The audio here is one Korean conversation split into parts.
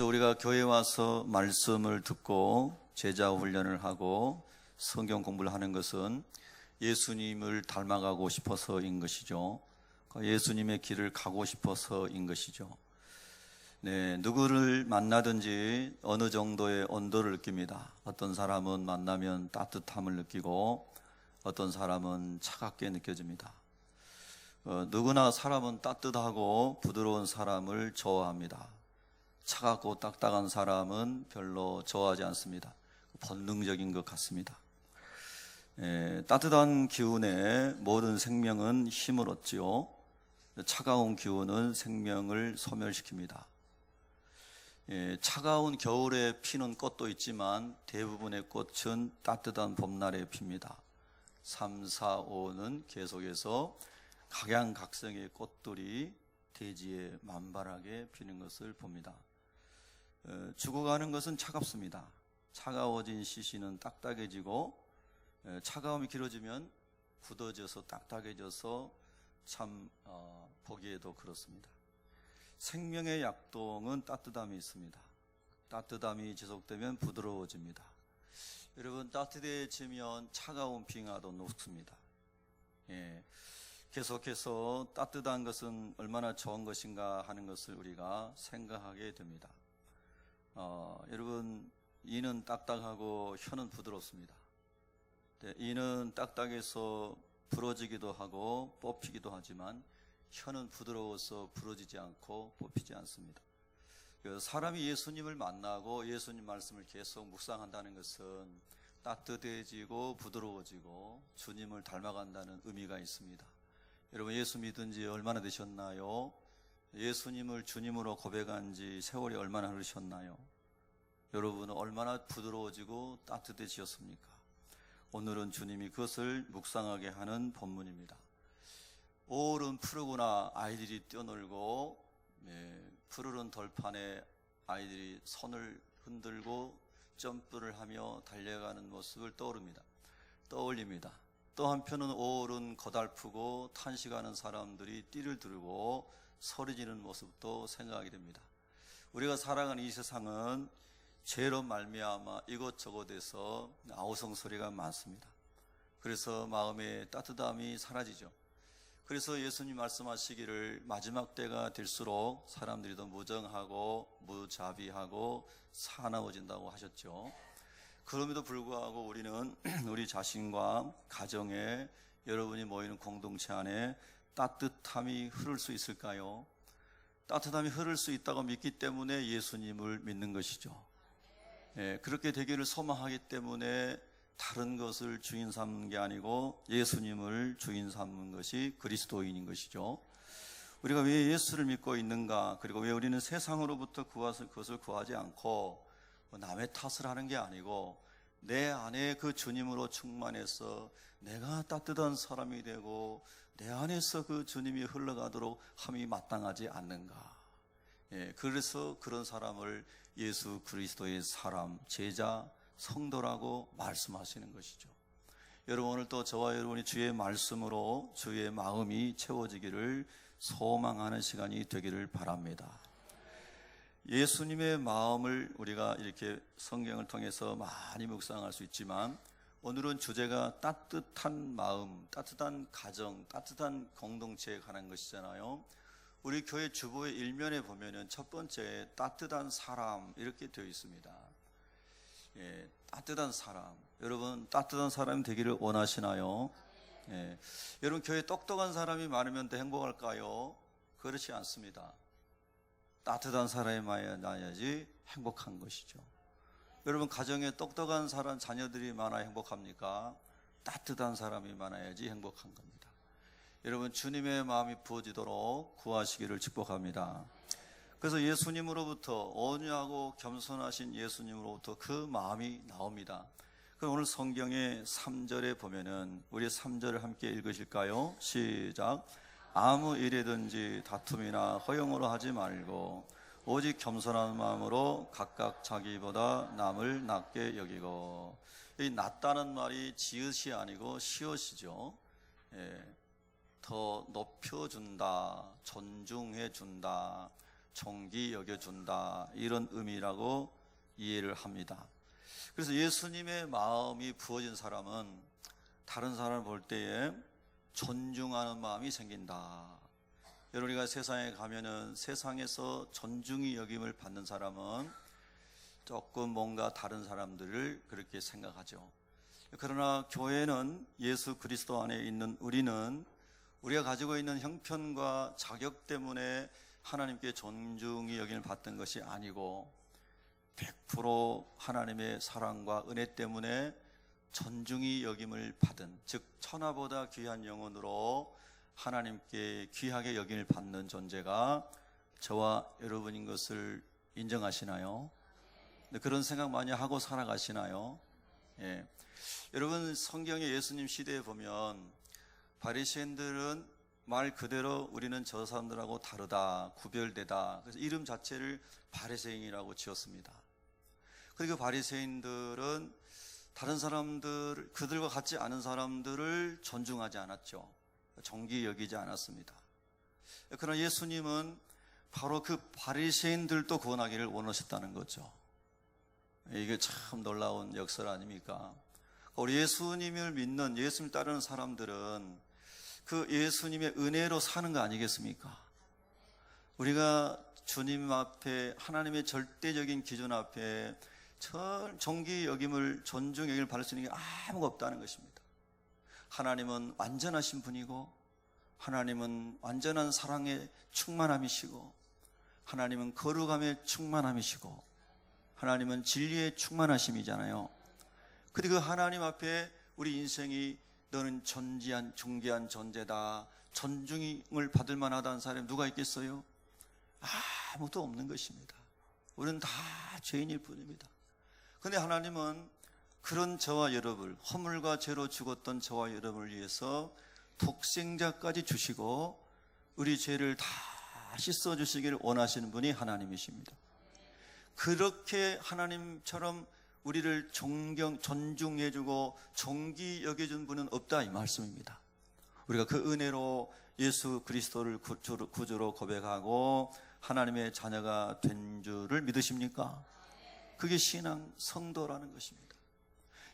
우리가 교회에 와서 말씀을 듣고 제자 훈련을 하고 성경 공부를 하는 것은 예수님을 닮아가고 싶어서인 것이죠. 예수님의 길을 가고 싶어서인 것이죠. 네, 누구를 만나든지 어느 정도의 온도를 느낍니다. 어떤 사람은 만나면 따뜻함을 느끼고 어떤 사람은 차갑게 느껴집니다. 누구나 사람은 따뜻하고 부드러운 사람을 좋아합니다. 차갑고 딱딱한 사람은 별로 좋아하지 않습니다. 본능적인 것 같습니다. 따뜻한 기운에 모든 생명은 힘을 얻지요. 차가운 기운은 생명을 소멸시킵니다. 차가운 겨울에 피는 꽃도 있지만 대부분의 꽃은 따뜻한 봄날에 핍니다. 3, 4, 5는 계속해서 각양각색의 꽃들이 대지에 만발하게 피는 것을 봅니다. 죽어가는 것은 차갑습니다. 차가워진 시신은 딱딱해지고 차가움이 길어지면 굳어져서 딱딱해져서 참 보기에도 그렇습니다. 생명의 약동은 따뜻함이 있습니다. 따뜻함이 지속되면 부드러워집니다. 여러분, 따뜻해지면 차가운 빙하도 녹습니다. 계속해서 따뜻한 것은 얼마나 좋은 것인가 하는 것을 우리가 생각하게 됩니다. 여러분, 이는 딱딱하고 혀는 부드럽습니다. 이는 딱딱해서 부러지기도 하고 뽑히기도 하지만 혀는 부드러워서 부러지지 않고 뽑히지 않습니다. 사람이 예수님을 만나고 예수님 말씀을 계속 묵상한다는 것은 따뜻해지고 부드러워지고 주님을 닮아간다는 의미가 있습니다. 여러분, 예수 믿은 지 얼마나 되셨나요? 예수님을 주님으로 고백한 지 세월이 얼마나 흐르셨나요? 여러분은 얼마나 부드러워지고 따뜻해지셨습니까? 오늘은 주님이 그것을 묵상하게 하는 본문입니다. 5월은 푸르구나 아이들이 뛰어놀고 푸르른 돌판에 아이들이 손을 흔들고 점프를 하며 달려가는 모습을 떠올립니다. 또 한편은 5월은 고달프고 탄식하는 사람들이 띠를 두르고 소리지르는 모습도 생각하게 됩니다. 우리가 살아가는 이 세상은 죄로 말미암아 이곳저곳에서 아우성 소리가 많습니다. 그래서 마음의 따뜻함이 사라지죠. 그래서 예수님 말씀하시기를 마지막 때가 될수록 사람들이 더 무정하고 무자비하고 사나워진다고 하셨죠. 그럼에도 불구하고 우리는 우리 자신과 가정에 여러분이 모이는 공동체 안에 따뜻함이 흐를 수 있을까요? 따뜻함이 흐를 수 있다고 믿기 때문에 예수님을 믿는 것이죠. 그렇게 되기를 소망하기 때문에 다른 것을 주인 삼는 게 아니고 예수님을 주인 삼는 것이 그리스도인인 것이죠. 우리가 왜 예수를 믿고 있는가, 그리고 왜 우리는 세상으로부터 그것을 구하지 않고 남의 탓을 하는 게 아니고 내 안에 그 주님으로 충만해서 내가 따뜻한 사람이 되고 내 안에서 그 주님이 흘러가도록 함이 마땅하지 않는가. 그래서 그런 사람을 예수 그리스도의 사람, 제자, 성도라고 말씀하시는 것이죠. 여러분, 오늘 또 저와 여러분이 주의 말씀으로 주의 마음이 채워지기를 소망하는 시간이 되기를 바랍니다. 예수님의 마음을 우리가 이렇게 성경을 통해서 많이 묵상할 수 있지만 오늘은 주제가 따뜻한 마음, 따뜻한 가정, 따뜻한 공동체에 관한 것이잖아요. 우리 교회 주보의 일면에 보면은 첫 번째 따뜻한 사람 이렇게 되어 있습니다. 따뜻한 사람. 여러분, 따뜻한 사람이 되기를 원하시나요? 여러분, 교회에 똑똑한 사람이 많으면 더 행복할까요? 그렇지 않습니다. 따뜻한 사람이 많아야지 행복한 것이죠. 여러분, 가정에 똑똑한 사람, 자녀들이 많아야 행복합니까? 따뜻한 사람이 많아야지 행복한 겁니다. 여러분, 주님의 마음이 부어지도록 구하시기를 축복합니다. 그래서 예수님으로부터, 온유하고 겸손하신 예수님으로부터 그 마음이 나옵니다. 그럼 오늘 성경의 3절에 보면은 우리 3절을 함께 읽으실까요? 시작. 아무 일이든지 다툼이나 허용으로 하지 말고 오직 겸손한 마음으로 각각 자기보다 남을 낮게 여기고. 이 낮다는 말이 지읒이 아니고 시옷이죠. 더 높여준다, 존중해준다, 존귀 여겨준다, 이런 의미라고 이해를 합니다. 그래서 예수님의 마음이 부어진 사람은 다른 사람을 볼 때에 존중하는 마음이 생긴다. 여러분, 우리가 세상에 가면은 세상에서 존중이 여김을 받는 사람은 조금 뭔가 다른 사람들을 그렇게 생각하죠. 그러나 교회는 예수 그리스도 안에 있는 우리는 우리가 가지고 있는 형편과 자격 때문에 하나님께 존중이 여김을 받던 것이 아니고 100% 하나님의 사랑과 은혜 때문에 존중이 여김을 받은, 즉 천하보다 귀한 영혼으로 하나님께 귀하게 여김을 받는 존재가 저와 여러분인 것을 인정하시나요? 그런 생각 많이 하고 살아가시나요? 예. 여러분, 성경의 예수님 시대에 보면 바리새인들은 말 그대로 우리는 저 사람들하고 다르다, 구별되다, 그래서 이름 자체를 바리새인이라고 지었습니다. 그리고 바리새인들은 다른 사람들, 그들과 같지 않은 사람들을 존중하지 않았죠. 존귀 여기지 않았습니다. 그러나 예수님은 바로 그 바리새인들도 구원하기를 원하셨다는 거죠. 이게 참 놀라운 역사 아닙니까? 우리 예수님을 믿는, 예수님을 따르는 사람들은 그 예수님의 은혜로 사는 거 아니겠습니까? 우리가 주님 앞에, 하나님의 절대적인 기준 앞에 존귀 여김을, 존중 여김을 받을 수 있는 게 아무것도 없다는 것입니다. 하나님은 완전하신 분이고, 하나님은 완전한 사랑의 충만함이시고, 하나님은 거룩함의 충만함이시고, 하나님은 진리의 충만하심이잖아요. 그리고 하나님 앞에 우리 인생이 너는 존귀한 존재다, 존중을 받을 만하다는 사람이 누가 있겠어요? 아무도 없는 것입니다. 우리는 다 죄인일 뿐입니다. 그런데 하나님은 그런 저와 여러분을, 허물과 죄로 죽었던 저와 여러분을 위해서 독생자까지 주시고 우리 죄를 다 씻어주시기를 원하시는 분이 하나님이십니다. 그렇게 하나님처럼 우리를 존중해주고 존귀 여겨준 분은 없다, 이 말씀입니다. 우리가 그 은혜로 예수 그리스도를 구주로 고백하고 하나님의 자녀가 된 줄을 믿으십니까? 그게 신앙 성도라는 것입니다.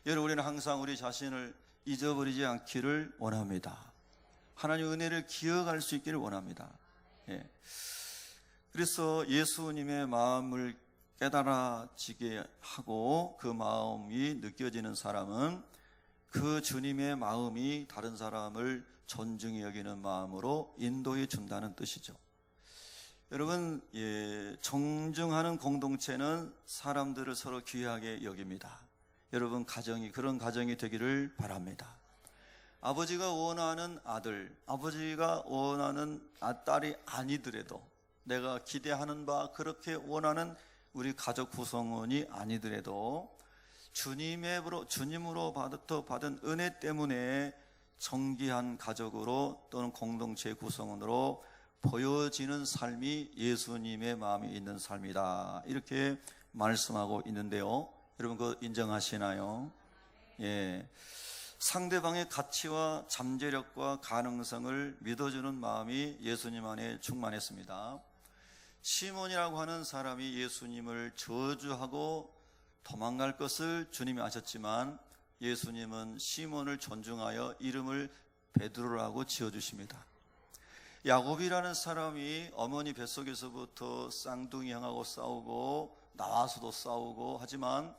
여러분, 우리는 항상 우리 자신을 잊어버리지 않기를 원합니다. 하나님의 은혜를 기억할 수 있기를 원합니다. 예. 그래서 예수님의 마음을 깨달아지게 하고 그 마음이 느껴지는 사람은 그 주님의 마음이 다른 사람을 존중히 여기는 마음으로 인도해 준다는 뜻이죠. 여러분, 존중하는 공동체는 사람들을 서로 귀하게 여깁니다. 여러분, 그런 가정이 되기를 바랍니다. 아버지가 원하는 아들, 아버지가 원하는 딸이 아니더라도, 내가 기대하는 바 그렇게 원하는 우리 가족 구성원이 아니더라도 주님으로부터 받은 은혜 때문에 정귀한 가족으로 또는 공동체 구성원으로 보여지는 삶이 예수님의 마음이 있는 삶이다, 이렇게 말씀하고 있는데요. 여러분, 그거 인정하시나요? 예. 상대방의 가치와 잠재력과 가능성을 믿어주는 마음이 예수님 안에 충만했습니다. 시몬이라고 하는 사람이 예수님을 저주하고 도망갈 것을 주님이 아셨지만 예수님은 시몬을 존중하여 이름을 베드로라고 지어주십니다. 야곱이라는 사람이 어머니 뱃속에서부터 쌍둥이 형하고 싸우고 나와서도 싸우고 하지만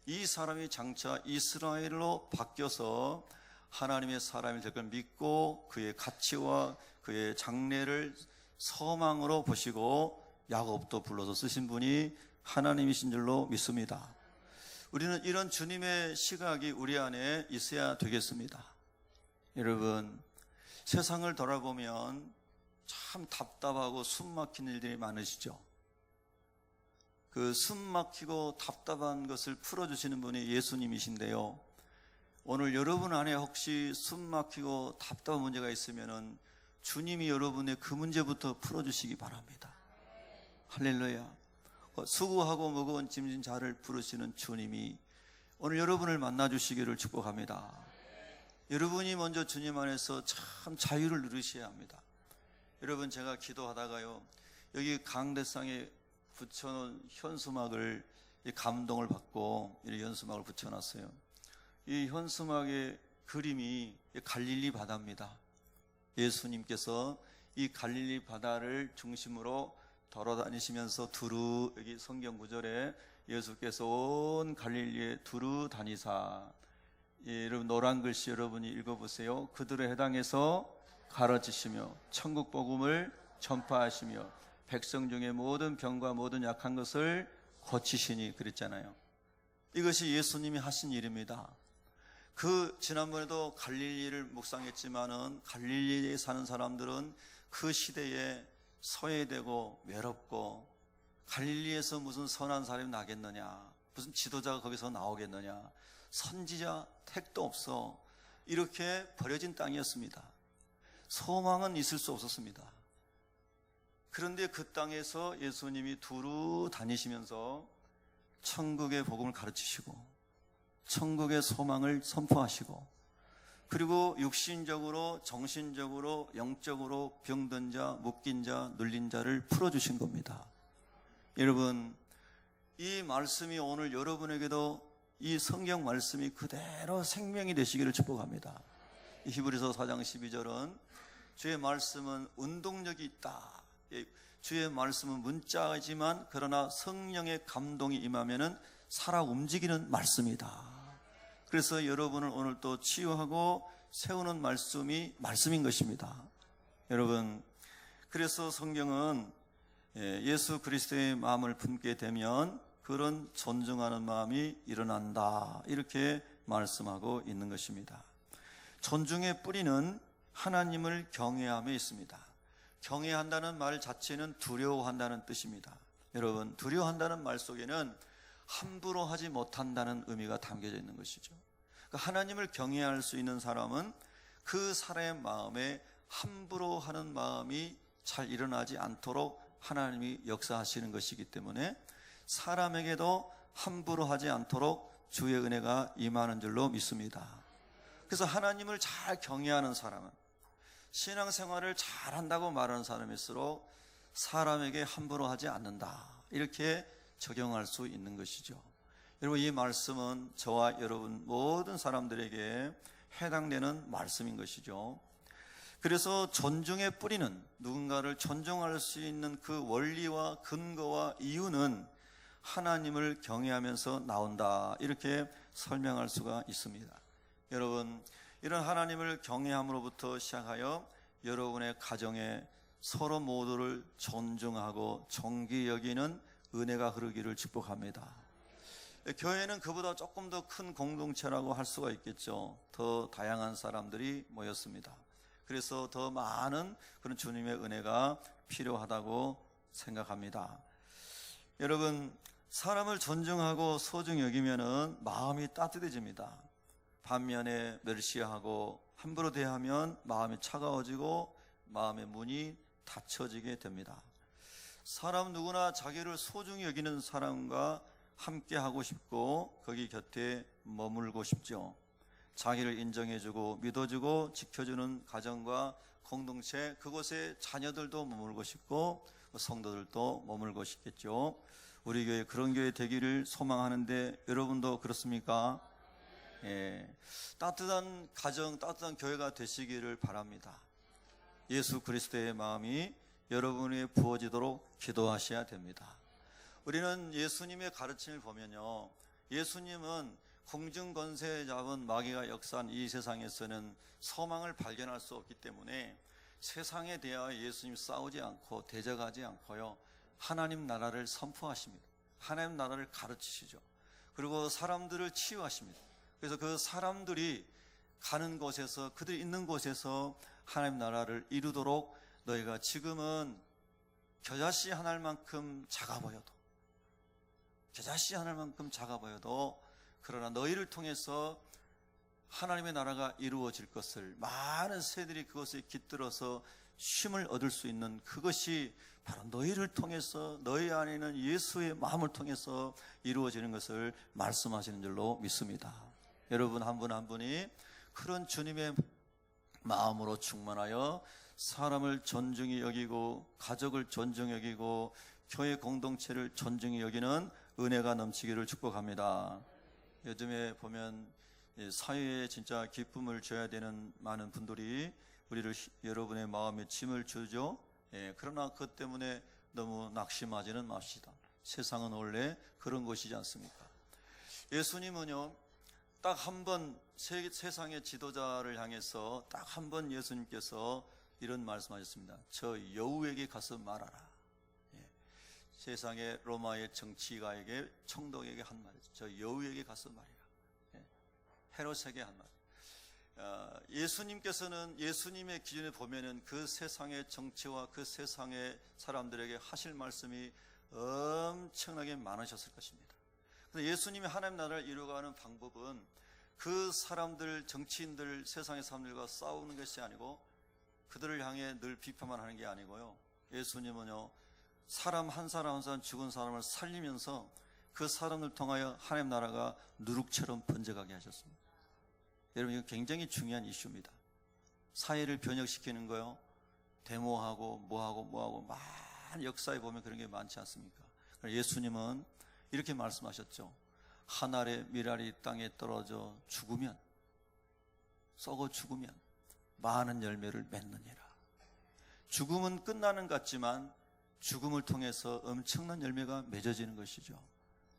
이 사람이 장차 이스라엘로 바뀌어서 하나님의 사람이 될 걸 믿고 그의 가치와 그의 장래를 소망으로 보시고 야곱도 불러서 쓰신 분이 하나님이신 줄로 믿습니다. 우리는 이런 주님의 시각이 우리 안에 있어야 되겠습니다. 여러분, 세상을 돌아보면 참 답답하고 숨 막힌 일들이 많으시죠? 그 숨 막히고 답답한 것을 풀어주시는 분이 예수님이신데요. 오늘 여러분 안에 혹시 숨 막히고 답답한 문제가 있으면은 주님이 여러분의 그 문제부터 풀어주시기 바랍니다. 할렐루야. 수고하고 무거운 짐진 자를 부르시는 주님이 오늘 여러분을 만나주시기를 축복합니다. 여러분이 먼저 주님 안에서 참 자유를 누리셔야 합니다. 여러분, 제가 기도하다가요, 여기 강대상에 붙여놓은 현수막을 감동을 받고 이 현수막을 붙여놨어요. 이 현수막의 그림이 갈릴리 바다입니다. 예수님께서 이 갈릴리 바다를 중심으로 돌아다니시면서 두루, 여기 성경 구절에 예수께서 온 갈릴리에 두루 다니사, 여러분 노란 글씨 여러분이 읽어보세요. 그들의 해당해서 가르치시며 천국 복음을 전파하시며 백성 중에 모든 병과 모든 약한 것을 고치시니 그랬잖아요. 이것이 예수님이 하신 일입니다. 지난번에도 갈릴리를 묵상했지만은 갈릴리에 사는 사람들은 그 시대에 소외되고 외롭고, 갈릴리에서 무슨 선한 사람이 나겠느냐, 무슨 지도자가 거기서 나오겠느냐, 선지자 택도 없어, 이렇게 버려진 땅이었습니다. 소망은 있을 수 없었습니다. 그런데 그 땅에서 예수님이 두루 다니시면서 천국의 복음을 가르치시고 천국의 소망을 선포하시고, 그리고 육신적으로 정신적으로 영적으로 병든 자, 묶인 자, 눌린 자를 풀어주신 겁니다. 여러분, 이 말씀이 오늘 여러분에게도 이 성경 말씀이 그대로 생명이 되시기를 축복합니다. 히브리서 4장 12절은 주의 말씀은 운동력이 있다. 주의 말씀은 문자이지만 그러나 성령의 감동이 임하면은 살아 움직이는 말씀이다. 그래서 여러분을 오늘 또 치유하고 세우는 말씀이 말씀인 것입니다. 여러분, 그래서 성경은 예수 그리스도의 마음을 품게 되면 그런 존중하는 마음이 일어난다, 이렇게 말씀하고 있는 것입니다. 존중의 뿌리는 하나님을 경외함에 있습니다. 경외한다는 말 자체는 두려워한다는 뜻입니다. 여러분, 두려워한다는 말 속에는 함부로 하지 못한다는 의미가 담겨져 있는 것이죠. 그러니까 하나님을 경외할 수 있는 사람은 그 사람의 마음에 함부로 하는 마음이 잘 일어나지 않도록 하나님이 역사하시는 것이기 때문에 사람에게도 함부로 하지 않도록 주의 은혜가 임하는 줄로 믿습니다. 그래서 하나님을 잘 경외하는 사람은, 신앙생활을 잘한다고 말하는 사람일수록 사람에게 함부로 하지 않는다, 이렇게 적용할 수 있는 것이죠. 여러분, 이 말씀은 저와 여러분 모든 사람들에게 해당되는 말씀인 것이죠. 그래서 존중의 뿌리는, 누군가를 존중할 수 있는 그 원리와 근거와 이유는 하나님을 경외하면서 나온다, 이렇게 설명할 수가 있습니다. 여러분, 이런 하나님을 경외함으로부터 시작하여 여러분의 가정에 서로 모두를 존중하고 존귀 여기는 은혜가 흐르기를 축복합니다. 교회는 그보다 조금 더 큰 공동체라고 할 수가 있겠죠. 더 다양한 사람들이 모였습니다. 그래서 더 많은 그런 주님의 은혜가 필요하다고 생각합니다. 여러분, 사람을 존중하고 소중히 여기면은 마음이 따뜻해집니다. 반면에 멸시하고 함부로 대하면 마음이 차가워지고 마음의 문이 닫혀지게 됩니다. 사람 누구나 자기를 소중히 여기는 사람과 함께 하고 싶고 거기 곁에 머물고 싶죠. 자기를 인정해주고 믿어주고 지켜주는 가정과 공동체, 그곳에 자녀들도 머물고 싶고 성도들도 머물고 싶겠죠. 우리 교회 그런 교회 되기를 소망하는데 여러분도 그렇습니까? 따뜻한 가정, 따뜻한 교회가 되시기를 바랍니다. 예수 그리스도의 마음이 여러분에 부어지도록 기도하셔야 됩니다. 우리는 예수님의 가르침을 보면요, 예수님은 공중권세 잡은 마귀가 역사한 이 세상에서는 소망을 발견할 수 없기 때문에 세상에 대하여 예수님 싸우지 않고 대적하지 않고요, 하나님 나라를 선포하십니다. 하나님 나라를 가르치시죠. 그리고 사람들을 치유하십니다. 그래서 그 사람들이 가는 곳에서, 그들이 있는 곳에서 하나님 나라를 이루도록 너희가 지금은 겨자씨 하나만큼 작아 보여도, 겨자씨 하나만큼 작아 보여도 그러나 너희를 통해서 하나님의 나라가 이루어질 것을, 많은 새들이 그것에 깃들어서 쉼을 얻을 수 있는 그것이 바로 너희를 통해서, 너희 안에 있는 예수의 마음을 통해서 이루어지는 것을 말씀하시는 줄로 믿습니다. 여러분 한 분 한 분이 그런 주님의 마음으로 충만하여 사람을 존중히 여기고 가족을 존중히 여기고 교회 공동체를 존중히 여기는 은혜가 넘치기를 축복합니다. 요즘에 보면 사회에 진짜 기쁨을 줘야 되는 많은 분들이 우리를 여러분의 마음에 짐을 주죠. 그러나 그것 때문에 너무 낙심하지는 맙시다. 세상은 원래 그런 것이지 않습니까? 예수님은요, 딱 한 번 세상의 지도자를 향해서 딱 한 번 예수님께서 이런 말씀하셨습니다. 저 여우에게 가서 말하라. 세상의 로마의 정치가에게, 총독에게 한 말이죠. 저 여우에게 가서 말이라. 헤롯에게 한 말. 예수님께서는 예수님의 기준에 보면은 그 세상의 정치와 그 세상의 사람들에게 하실 말씀이 엄청나게 많으셨을 것입니다. 그런데 예수님이 하나님 나라를 이루어가는 방법은 그 사람들, 정치인들, 세상의 사람들과 싸우는 것이 아니고 그들을 향해 늘 비판만 하는 게 아니고요. 예수님은요, 사람 한 사람 한 사람 죽은 사람을 살리면서 그 사람을 통하여 하나님 나라가 누룩처럼 번져가게 하셨습니다. 여러분, 이거 굉장히 중요한 이슈입니다. 사회를 변혁시키는 거요, 데모하고 뭐하고 많은 역사에 보면 그런 게 많지 않습니까? 예수님은 이렇게 말씀하셨죠. 한 알의 밀알이 땅에 떨어져 죽으면, 썩어 죽으면 많은 열매를 맺느니라. 죽음은 끝나는 것 같지만 죽음을 통해서 엄청난 열매가 맺어지는 것이죠.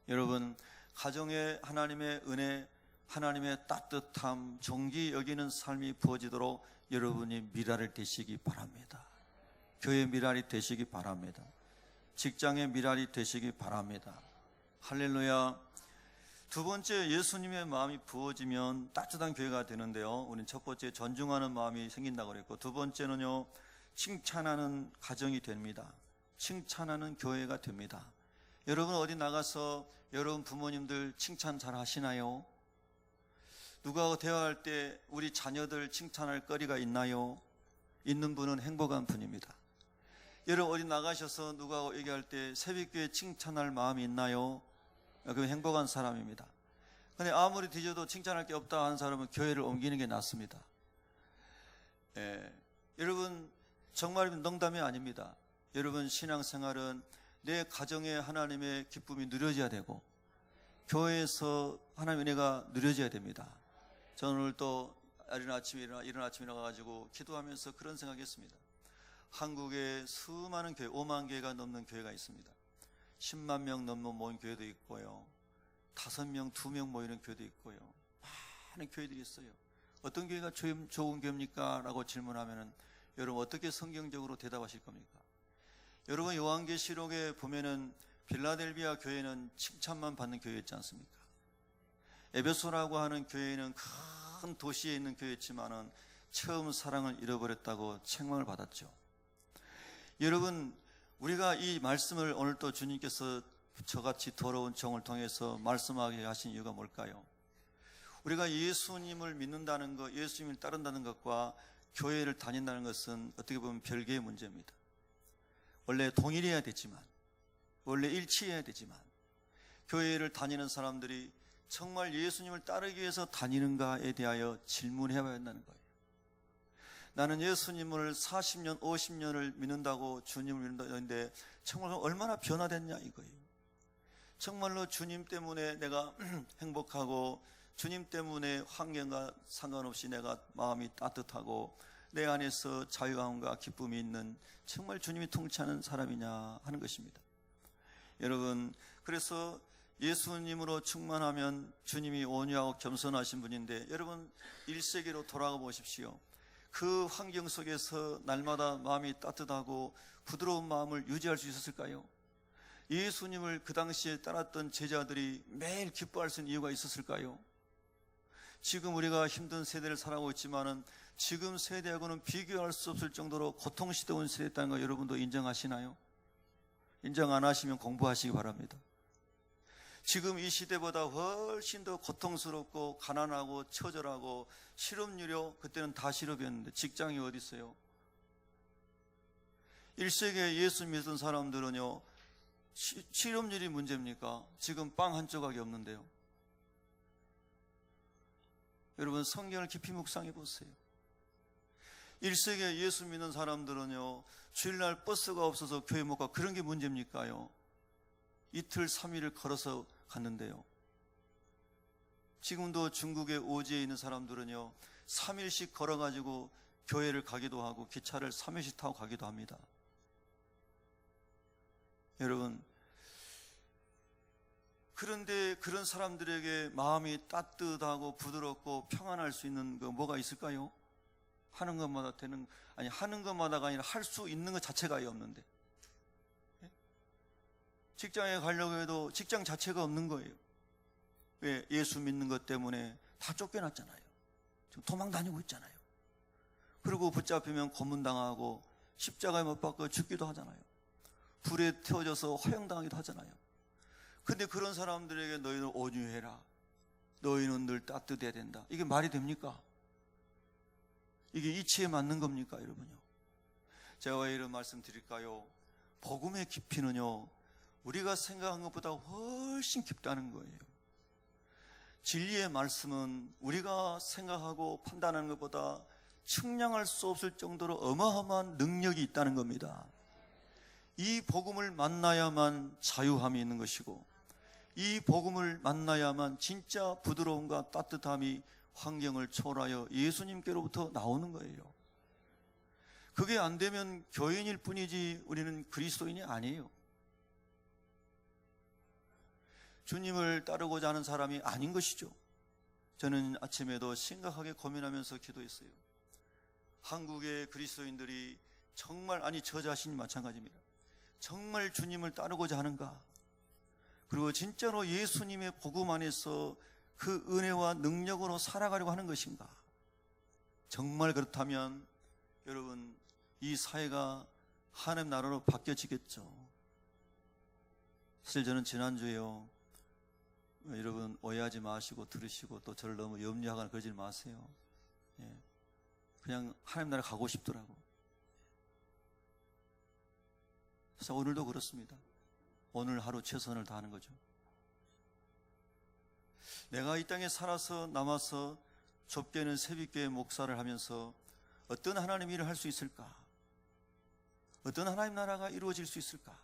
여러분, 가정에 하나님의 은혜, 하나님의 따뜻함, 존귀 여기는 삶이 부어지도록 여러분이 미랄을 되시기 바랍니다. 교회 미랄이 되시기 바랍니다. 직장의 미랄이 되시기 바랍니다. 할렐루야. 두 번째, 예수님의 마음이 부어지면 따뜻한 교회가 되는데요, 우리는 첫 번째 존중하는 마음이 생긴다고 그랬고, 두 번째는요, 칭찬하는 가정이 됩니다. 칭찬하는 교회가 됩니다. 여러분 어디 나가서 여러분 부모님들 칭찬 잘 하시나요? 누구하고 대화할 때 우리 자녀들 칭찬할 거리가 있나요? 있는 분은 행복한 분입니다. 여러분 어디 나가셔서 누구하고 얘기할 때 새벽교회 칭찬할 마음이 있나요? 그럼 행복한 사람입니다. 근데 아무리 뒤져도 칭찬할 게 없다 하는 사람은 교회를 옮기는 게 낫습니다. 여러분 정말 농담이 아닙니다. 여러분 신앙생활은 내 가정에 하나님의 기쁨이 누려져야 되고 교회에서 하나님의 은혜가 누려져야 됩니다. 저는 오늘 또 이른 아침에 일어나가지고 기도하면서 그런 생각했습니다. 한국에 수많은 교회, 5만 개가 넘는 교회가 있습니다. 10만 명 넘는 모인 교회도 있고요, 5명, 2명 모이는 교회도 있고요, 많은 교회들이 있어요. 어떤 교회가 좋은 교회입니까? 라고 질문하면은 여러분 어떻게 성경적으로 대답하실 겁니까? 여러분 요한계시록에 보면은 빌라델비아 교회는 칭찬만 받는 교회였지 않습니까? 에베소라고 하는 교회는 큰 도시에 있는 교회였지만은 처음 사랑을 잃어버렸다고 책망을 받았죠. 여러분 우리가 이 말씀을 오늘 또 주님께서 저같이 더러운 종을 통해서 말씀하게 하신 이유가 뭘까요? 우리가 예수님을 믿는다는 것, 예수님을 따른다는 것과 교회를 다닌다는 것은 어떻게 보면 별개의 문제입니다. 원래 동일해야 되지만, 원래 일치해야 되지만, 교회를 다니는 사람들이 정말 예수님을 따르기 위해서 다니는가에 대하여 질문해봐야 한다는 거예요. 나는 예수님을 40년, 50년을 믿는다고 주님을 믿는다는데 정말 얼마나 변화됐냐 이거예요. 정말로 주님 때문에 내가 행복하고 주님 때문에 환경과 상관없이 내가 마음이 따뜻하고 내 안에서 자유함과 기쁨이 있는 정말 주님이 통치하는 사람이냐 하는 것입니다. 여러분 그래서 예수님으로 충만하면 주님이 온유하고 겸손하신 분인데 여러분 1세기로 돌아가 보십시오. 그 환경 속에서 날마다 마음이 따뜻하고 부드러운 마음을 유지할 수 있었을까요? 예수님을 그 당시에 따랐던 제자들이 매일 기뻐할 수 있는 이유가 있었을까요? 지금 우리가 힘든 세대를 살아가고 있지만은 지금 세대하고는 비교할 수 없을 정도로 고통스러운 세대였다는 거 여러분도 인정하시나요? 인정 안 하시면 공부하시기 바랍니다. 지금 이 시대보다 훨씬 더 고통스럽고 가난하고 처절하고 실업률이 그때는 다 실업이었는데 직장이 어디 있어요? 1세기에 예수 믿던 사람들은요 실업률이 문제입니까? 지금 빵 한 조각이 없는데요. 여러분 성경을 깊이 묵상해 보세요. 1세기에 예수 믿는 사람들은요, 주일날 버스가 없어서 교회 못 가. 그런 게 문제입니까요? 이틀 3일을 걸어서 갔는데요. 지금도 중국의 오지에 있는 사람들은요, 3일씩 걸어가지고 교회를 가기도 하고 기차를 3일씩 타고 가기도 합니다. 여러분, 그런데 그런 사람들에게 마음이 따뜻하고 부드럽고 평안할 수 있는 거 뭐가 있을까요? 하는 것마다 되는, 아니 하는 것마다가 아니라 할 수 있는 것 자체가 아예 없는데, 직장에 가려고 해도 직장 자체가 없는 거예요. 왜? 예수 믿는 것 때문에 다 쫓겨났잖아요. 지금 도망 다니고 있잖아요. 그리고 붙잡히면 고문당하고 십자가에 못 박혀 죽기도 하잖아요. 불에 태워져서 화형당하기도 하잖아요. 근데 그런 사람들에게 너희는 온유해라, 너희는 늘 따뜻해야 된다, 이게 말이 됩니까? 이게 이치에 맞는 겁니까, 여러분요? 제가 왜 이런 말씀 드릴까요? 복음의 깊이는요, 우리가 생각한 것보다 훨씬 깊다는 거예요. 진리의 말씀은 우리가 생각하고 판단하는 것보다 측량할 수 없을 정도로 어마어마한 능력이 있다는 겁니다. 이 복음을 만나야만 자유함이 있는 것이고, 이 복음을 만나야만 진짜 부드러움과 따뜻함이 환경을 초월하여 예수님께로부터 나오는 거예요. 그게 안 되면 교인일 뿐이지 우리는 그리스도인이 아니에요. 주님을 따르고자 하는 사람이 아닌 것이죠. 저는 아침에도 심각하게 고민하면서 기도했어요. 한국의 그리스도인들이 정말, 아니 저 자신이 마찬가지입니다. 정말 주님을 따르고자 하는가? 그리고 진짜로 예수님의 복음 안에서 그 은혜와 능력으로 살아가려고 하는 것인가? 정말 그렇다면 여러분, 이 사회가 하나님 나라로 바뀌어지겠죠. 사실 저는 지난주에요, 여러분 오해하지 마시고 들으시고 또 저를 너무 염려하거나 그러지 마세요. 그냥 하나님 나라 가고 싶더라고. 그래서 오늘도 그렇습니다. 오늘 하루 최선을 다하는 거죠. 내가 이 땅에 살아서 남아서 좁게는 새벽교회 목사를 하면서 어떤 하나님 일을 할 수 있을까? 어떤 하나님 나라가 이루어질 수 있을까?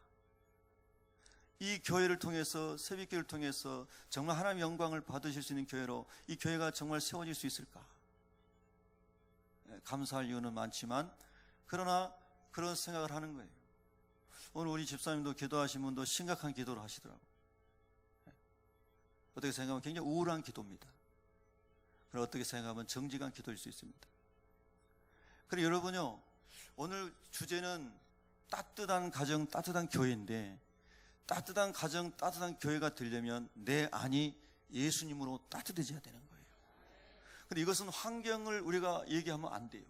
이 교회를 통해서, 새벽교회를 통해서 정말 하나님의 영광을 받으실 수 있는 교회로 이 교회가 정말 세워질 수 있을까? 감사할 이유는 많지만, 그러나 그런 생각을 하는 거예요. 오늘 우리 집사님도 기도하신 분도 심각한 기도를 하시더라고요. 어떻게 생각하면 굉장히 우울한 기도입니다. 그리고 어떻게 생각하면 정직한 기도일 수 있습니다. 그리고 여러분요, 오늘 주제는 따뜻한 가정, 따뜻한 교회인데, 따뜻한 가정, 따뜻한 교회가 되려면 내 안이 예수님으로 따뜻해져야 되는 거예요. 근데 이것은 환경을 우리가 얘기하면 안 돼요.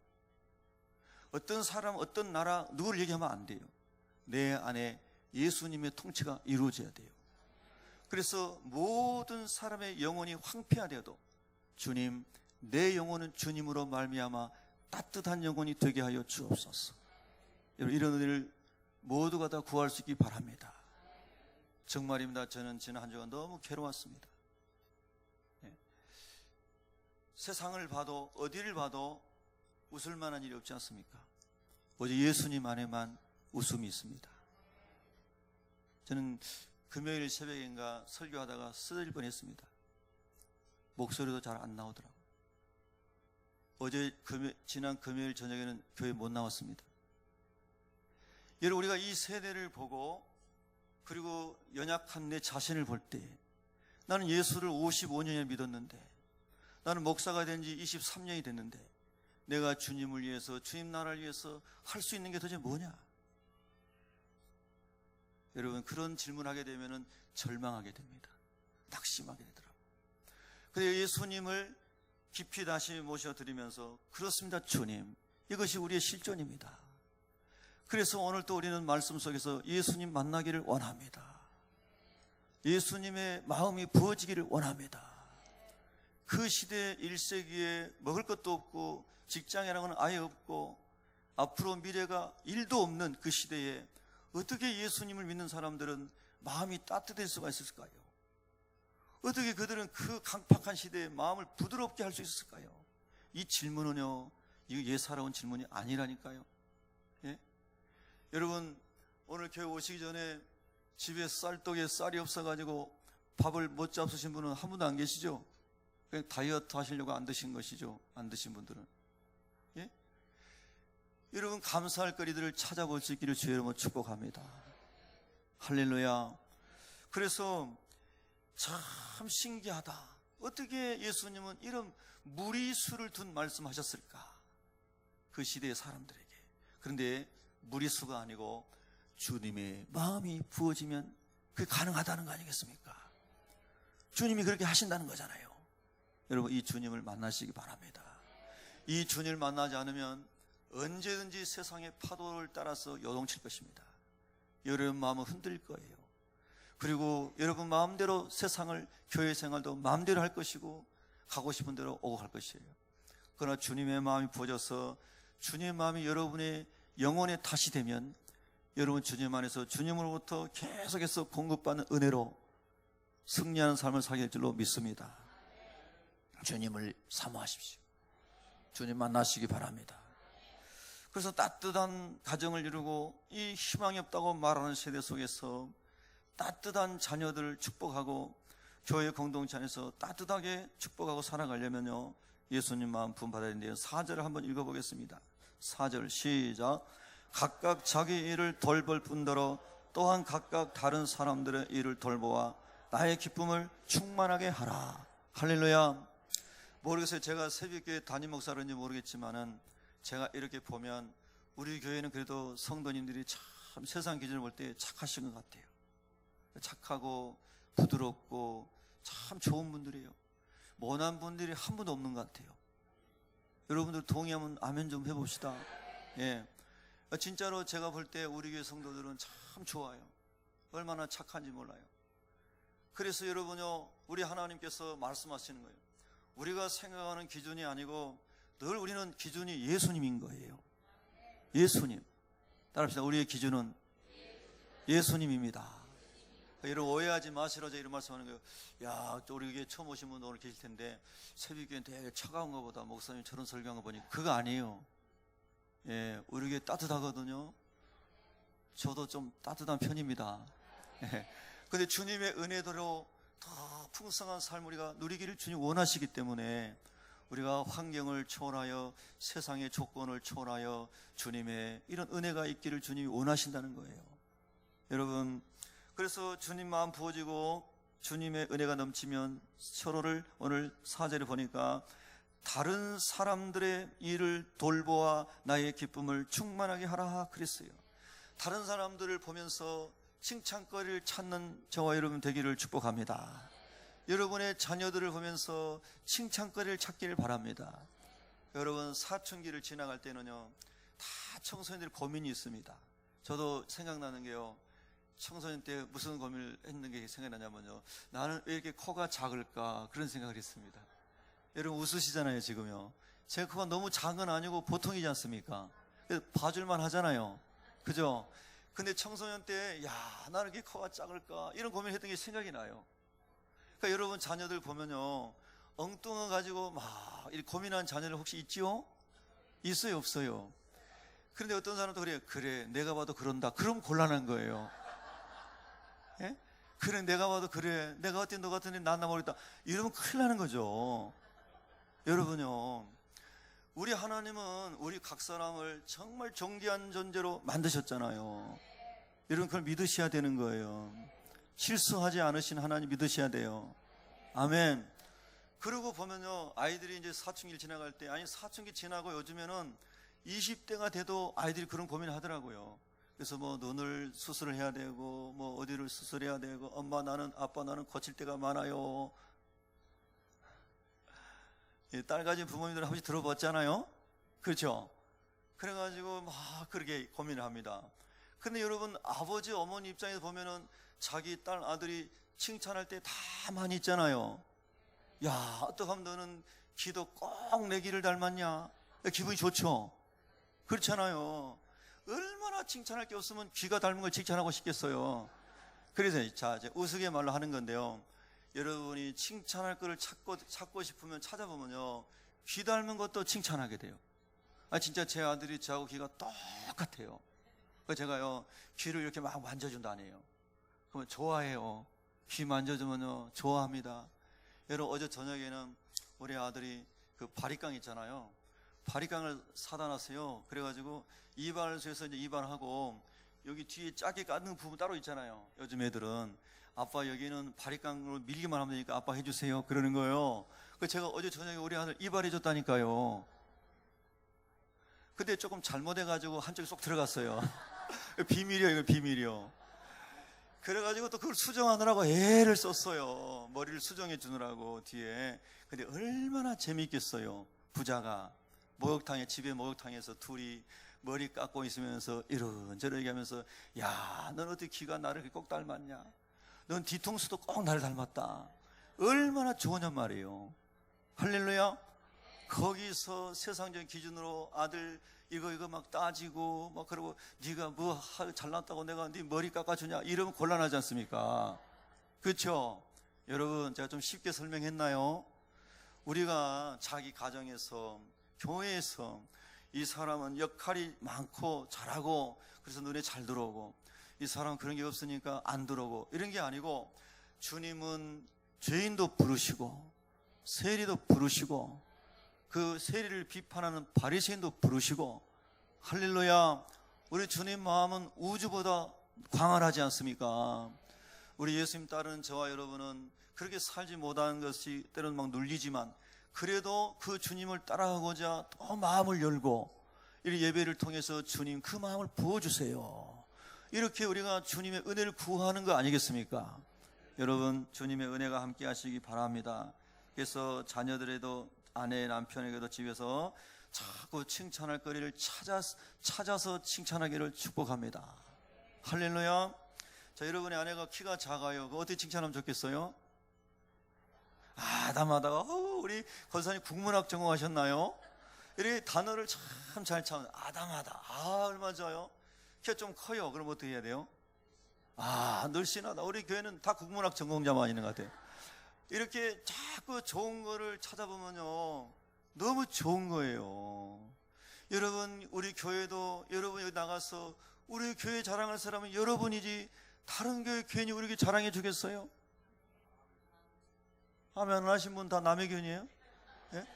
어떤 사람, 어떤 나라, 누구를 얘기하면 안 돼요. 내 안에 예수님의 통치가 이루어져야 돼요. 그래서 모든 사람의 영혼이 황폐하되어도 주님, 내 영혼은 주님으로 말미암아 따뜻한 영혼이 되게 하여 주옵소서. 여러분, 이런 은혜를 모두가 다 구할 수 있기 바랍니다. 정말입니다. 저는 지난 한 주간 너무 괴로웠습니다. 세상을 봐도 어디를 봐도 웃을 만한 일이 없지 않습니까? 오직 예수님 안에만 웃음이 있습니다. 저는 금요일 새벽인가 설교하다가 쓰러질 뻔했습니다. 목소리도 잘 안 나오더라고요. 지난 금요일 저녁에는 교회 못 나왔습니다. 여러분, 우리가 이 세대를 보고 그리고 연약한 내 자신을 볼 때, 나는 예수를 55년이나 믿었는데, 나는 목사가 된 지 23년이 됐는데 내가 주님을 위해서, 주님 나라를 위해서 할 수 있는 게 도대체 뭐냐? 여러분, 그런 질문하게 되면 절망하게 됩니다. 낙심하게 되더라고요. 그래서 예수님을 깊이 다시 모셔드리면서, 그렇습니다 주님, 이것이 우리의 실존입니다. 그래서 오늘 또 우리는 말씀 속에서 예수님 만나기를 원합니다. 예수님의 마음이 부어지기를 원합니다. 그 시대 1세기에 먹을 것도 없고 직장이라는 건 아예 없고 앞으로 미래가 1도 없는 그 시대에 어떻게 예수님을 믿는 사람들은 마음이 따뜻할 수가 있을까요? 어떻게 그들은 그 강팍한 시대에 마음을 부드럽게 할 수 있을까요? 이 질문은요, 이거 예사로운 질문이 아니라니까요. 예? 여러분, 오늘 교회 오시기 전에 집에 쌀떡에 쌀이 없어가지고 밥을 못 잡수신 분은 한 분도 안 계시죠? 그냥 다이어트 하시려고 안 드신 것이죠. 안 드신 분들은. 예? 여러분, 감사할 거리들을 찾아볼 수 있기를 주의 이름으로 축복합니다. 할렐루야. 그래서 참 신기하다. 어떻게 예수님은 이런 무리수를 둔 말씀하셨을까? 그 시대의 사람들에게. 그런데 무리수가 아니고 주님의 마음이 부어지면 그게 가능하다는 거 아니겠습니까? 주님이 그렇게 하신다는 거잖아요. 여러분, 이 주님을 만나시기 바랍니다. 이 주님을 만나지 않으면 언제든지 세상의 파도를 따라서 요동칠 것입니다. 여러분 마음은 흔들릴 거예요. 그리고 여러분 마음대로 세상을, 교회 생활도 마음대로 할 것이고 가고 싶은 대로 오고 갈 것이에요. 그러나 주님의 마음이 부어져서 주님의 마음이 여러분의 영혼에 탓이 되면 여러분 주님 안에서 주님으로부터 계속해서 공급받는 은혜로 승리하는 삶을 살게 될 줄로 믿습니다. 주님을 사모하십시오. 주님 만나시기 바랍니다. 그래서 따뜻한 가정을 이루고 이 희망이 없다고 말하는 세대 속에서 따뜻한 자녀들을 축복하고 교회 공동체 안에서 따뜻하게 축복하고 살아가려면요, 예수님 마음 부음받아야 되는데요. 4절을 한번 읽어보겠습니다. 4절 시작. 각각 자기 일을 돌볼 뿐더러 또한 각각 다른 사람들의 일을 돌보아 나의 기쁨을 충만하게 하라. 할렐루야. 모르겠어요. 제가 새벽교회 담임 목사인지 모르겠지만은 제가 이렇게 보면 우리 교회는 그래도 성도님들이 참 세상 기준을 볼 때 착하신 것 같아요. 착하고 부드럽고 참 좋은 분들이에요. 모난 분들이 한 분도 없는 것 같아요. 여러분들 동의하면 아멘 좀 해봅시다. 예, 진짜로 제가 볼 때 우리 교회 성도들은 참 좋아요. 얼마나 착한지 몰라요. 그래서 여러분요, 우리 하나님께서 말씀하시는 거예요. 우리가 생각하는 기준이 아니고 늘 우리는 기준이 예수님인 거예요. 예수님. 따라합시다. 우리의 기준은 예수님입니다. 여러분 오해하지 마시라 이런 말씀하는 거예요. 야, 또 우리 교회 처음 오신 분도 오늘 계실 텐데 새벽교회는 되게 차가운 것보다 목사님 저런 설교한 거 보니 그거 아니에요. 예, 우리 교회 따뜻하거든요. 저도 좀 따뜻한 편입니다. 예. 근데 주님의 은혜대로 더 풍성한 삶을 우리가 누리기를 주님 원하시기 때문에 우리가 환경을 초월하여 세상의 조건을 초월하여 주님의 이런 은혜가 있기를 주님이 원하신다는 거예요. 여러분, 그래서 주님 마음 부어지고 주님의 은혜가 넘치면 서로를 오늘 4절에 보니까 다른 사람들의 일을 돌보아 나의 기쁨을 충만하게 하라 그랬어요. 다른 사람들을 보면서 칭찬거리를 찾는 저와 여러분 되기를 축복합니다. 여러분의 자녀들을 보면서 칭찬거리를 찾기를 바랍니다. 여러분 사춘기를 지나갈 때는요, 다 청소년들이 고민이 있습니다. 저도 생각나는 게요, 청소년 때 무슨 고민을 했는 게 생각나냐면요, 나는 왜 이렇게 코가 작을까 그런 생각을 했습니다. 여러분 웃으시잖아요 지금요. 제 코가 너무 작은 건 아니고 보통이지 않습니까? 봐줄만 하잖아요, 그죠? 근데 청소년 때 야, 나는 이렇게 코가 작을까 이런 고민을 했던 게 생각이 나요. 그러니까 여러분 자녀들 보면요, 엉뚱한 가지고 막 이렇게 고민하는 자녀들 혹시 있지요? 있어요 없어요? 그런데 어떤 사람도 그래 내가 봐도 그런다 그럼 곤란한 거예요. 예? 그래 내가 봐도 그래 내가 어때 너 같은 애 낫나 모르겠다 이러면 큰일 나는 거죠. 여러분요, 우리 하나님은 우리 각 사람을 정말 존귀한 존재로 만드셨잖아요. 여러분 그걸 믿으셔야 되는 거예요. 실수하지 않으신 하나님 믿으셔야 돼요. 아멘. 그러고 보면요, 아이들이 이제 사춘기를 지나갈 때, 아니 사춘기 지나고 요즘에는 20대가 돼도 아이들이 그런 고민을 하더라고요. 그래서 뭐 눈을 수술을 해야 되고 뭐 어디를 수술해야 되고 엄마 나는 아빠 나는 거칠 때가 많아요. 딸 가진 부모님들 한 번씩 들어봤잖아요. 그렇죠? 그래가지고 막 그렇게 고민을 합니다. 근데 여러분 아버지 어머니 입장에서 보면은 자기 딸 아들이 칭찬할 때 다 많이 있잖아요. 야, 어떡하면 너는 기도 꼭 내 기를 닮았냐, 기분이 좋죠? 그렇잖아요. 얼마나 칭찬할 게 없으면 귀가 닮은 걸 칭찬하고 싶겠어요. 그래서 자 이제 우스갯말로 하는 건데요, 여러분이 칭찬할 거를 찾고 싶으면 찾아보면요, 귀 닮은 것도 칭찬하게 돼요. 진짜 제 아들이 저하고 귀가 똑같아요. 그래서 제가요, 귀를 이렇게 막 만져준다네요. 그러면 좋아해요. 귀 만져주면요, 좋아합니다. 여러분, 어제 저녁에는 우리 아들이 그 바리깡 있잖아요. 바리깡을 사다 놨어요. 그래가지고 이발을 해서 이제 이발하고, 여기 뒤에 작게 까는 부분 따로 있잖아요. 요즘 애들은 아빠 여기는 바리깡으로 밀기만 하면 되니까 아빠 해주세요 그러는 거예요. 그래서 제가 어제 저녁에 우리 아들 이발해 줬다니까요. 근데 조금 잘못해가지고 한쪽에 쏙 들어갔어요. 비밀이요, 이거 비밀이요. 그래가지고 또 그걸 수정하느라고 애를 썼어요. 머리를 수정해 주느라고 뒤에. 근데 얼마나 재미있겠어요. 부자가 목욕탕에, 집에 목욕탕에서 둘이 머리 깎고 있으면서 이런저런 얘기하면서, 야, 넌 어떻게 귀가 나를 이렇게 꼭 닮았냐? 넌 뒤통수도 꼭 나를 닮았다. 얼마나 좋으냔 말이에요. 할렐루야. 거기서 세상적인 기준으로 아들 이거 막 따지고 막 그러고, 네가 뭐 잘났다고 내가 네 머리 깎아주냐 이러면 곤란하지 않습니까? 그렇죠? 여러분, 제가 좀 쉽게 설명했나요? 우리가 자기 가정에서, 교회에서 이 사람은 역할이 많고 잘하고 그래서 눈에 잘 들어오고, 이 사람은 그런 게 없으니까 안 들어오고, 이런 게 아니고, 주님은 죄인도 부르시고 세리도 부르시고 그 세리를 비판하는 바리새인도 부르시고, 할렐루야. 우리 주님 마음은 우주보다 광활하지 않습니까? 우리 예수님 따르는 저와 여러분은 그렇게 살지 못하는 것이 때로는 막 눌리지만, 그래도 그 주님을 따라가고자 또 마음을 열고, 이 예배를 통해서 주님 그 마음을 부어주세요. 이렇게 우리가 주님의 은혜를 구하는 거 아니겠습니까? 여러분, 주님의 은혜가 함께 하시기 바랍니다. 그래서 자녀들에도, 아내, 남편에게도 집에서 자꾸 칭찬할 거리를 찾아서 칭찬하기를 축복합니다. 할렐루야. 자, 여러분의 아내가 키가 작아요. 어떻게 칭찬하면 좋겠어요? 아담하다가, 우리 권사님 국문학 전공하셨나요? 이렇게 단어를 참 잘 찾는, 아담하다. 얼마나 좋아요. 키가 좀 커요. 그럼 어떻게 해야 돼요? 늘씬하다. 우리 교회는 다 국문학 전공자만 있는 것 같아요. 이렇게 자꾸 좋은 거를 찾아보면요, 너무 좋은 거예요. 여러분, 우리 교회도, 여러분 여기 나가서 우리 교회 자랑할 사람은 여러분이지 다른 교회 괜히 우리 교회 자랑해 주겠어요? 아멘 안 하신 분 다 남의 교회예요? 예?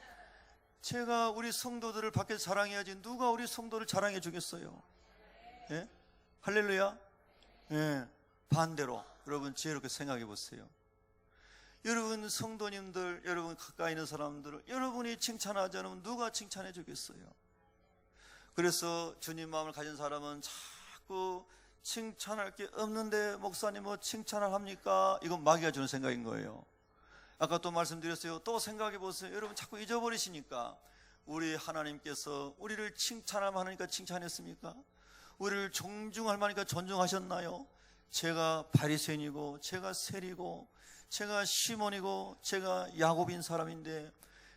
제가 우리 성도들을 밖에서 자랑해야지 누가 우리 성도를 자랑해 주겠어요? 예? 할렐루야. 예. 반대로 여러분 지혜롭게 생각해 보세요. 여러분 성도님들, 여러분 가까이 있는 사람들을 여러분이 칭찬하지 않으면 누가 칭찬해 주겠어요? 그래서 주님 마음을 가진 사람은 자꾸 칭찬할 게 없는데, 목사님 뭐 칭찬을 합니까? 이건 마귀가 주는 생각인 거예요. 아까 또 말씀드렸어요. 또 생각해 보세요. 여러분 자꾸 잊어버리시니까, 우리 하나님께서 우리를 칭찬하면 하니까 칭찬했습니까? 우리를 존중할 만하니까 존중하셨나요? 제가 바리새인이고 제가 세리고 제가 시몬이고 제가 야곱인 사람인데,